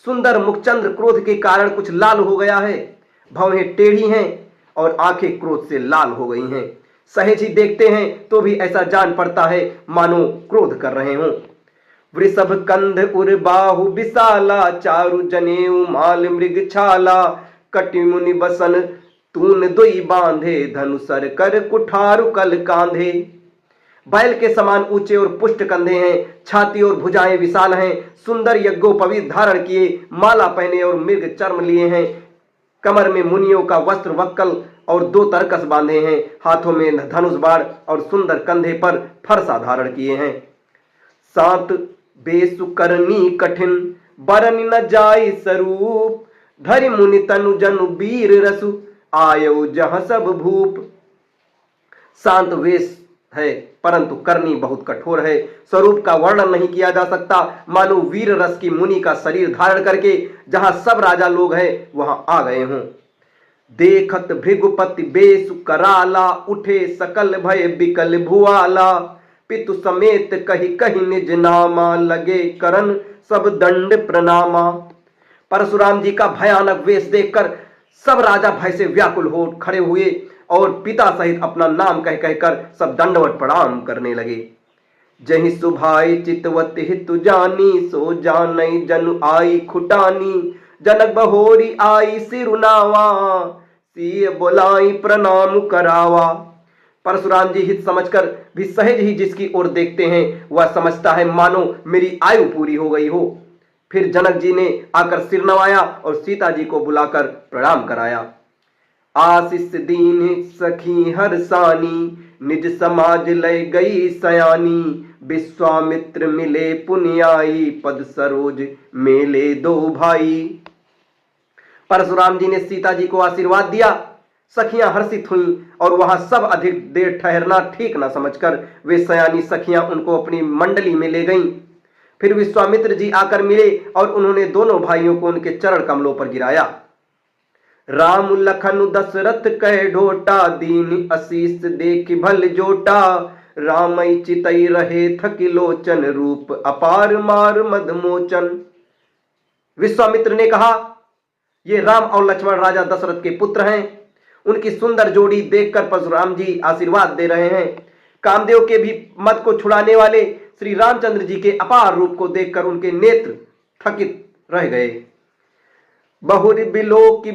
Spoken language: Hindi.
सुंदर मुखचंद्र क्रोध के कारण कुछ लाल हो गया है, भौहें टेढ़ी हैं और आंखें क्रोध से लाल हो गई हैं। सहज ही देखते हैं तो भी ऐसा जान पड़ता है मानो क्रोध कर रहे हों। वृषभ कंध उर बाहु विशाला, चारु जनेऊ माल मृग छाला, कटि मुनि बसन तून दुई बांधे, धनुसर कर कुठारु कल कांधे। बैल के समान ऊंचे और पुष्ट कंधे हैं, छाती और भुजाएं विशाल हैं, सुंदर यज्ञोपवीत धारण किए, माला पहने और मृग चर्म लिए हैं, कमर में मुनियों का वस्त्र वक्कल और 2 तरकस बांधे हैं, हाथों में धनुष बाण और सुंदर कंधे पर फरसा धारण किए हैं। सात बेसुकरनी कठिन, बरन न जाय स्वरूप, धरि मुनि तनु जनु वीर रसु, आयो जह सब भूप। शांत वेश है परंतु करनी बहुत कठोर है, स्वरूप का वर्णन नहीं किया जा सकता, मानो वीर रस की मुनि का शरीर धारण करके जहां सब राजा लोग हैं वहां आ गए हों। देखत भृगुपति बेसु कराला, उठे सकल भय बिकल भुआला, पितु समेत कही कही निज नामा, लगे करन सब दंड प्रणामा। परशुराम जी का भयानक वेश देखकर सब राजा भय से व्याकुल हो खड़े हुए और पिता सहित अपना नाम कह कहकर सब दंडवत प्रणाम करने लगे। जहि सुभाई चितवत हितु जानी, सो जानई जनु आई खुटानी, जनक बहोरी आई सिरुनावा, सिय बोलाई प्रणाम करावा। परशुराम जी हित समझकर भी सहज ही जिसकी ओर देखते हैं वह समझता है मानो मेरी आयु पूरी हो गई हो। फिर जनक जी ने आकर सिर नवाया और सीता जी को बुलाकर प्रणाम कराया। आशीष दीन सखी हरसानी, निज समाज लय गई सयानी, विश्वामित्र मिले पुनियाई, पद सरोज मेले 2 भाई। परशुराम जी ने सीता जी को आशीर्वाद दिया, सखियां हर्षित हुईं और वहां सब अधिक देर ठहरना ठीक न समझकर वे सयानी सखियां उनको अपनी मंडली में ले गईं। फिर विश्वामित्र जी आकर मिले और उन्होंने दोनों भाइयों को उनके चरण कमलों पर गिराया। राम लखन दशरथ कह ढोटा, दीन आशीष देख भल जोटा, रामई चितई रहे थकी लोचन, रूप अपार मार मदमोचन। विश्वामित्र ने कहा, ये राम और लक्ष्मण राजा दशरथ के पुत्र हैं। उनकी सुंदर जोड़ी देखकर परशुराम जी आशीर्वाद दे रहे हैं। कामदेव के भी मत को छुड़ाने वाले श्री रामचंद्र जी के अपार रूप को देखकर उनके नेत्र थकित रह गए। बहुरी बिलो की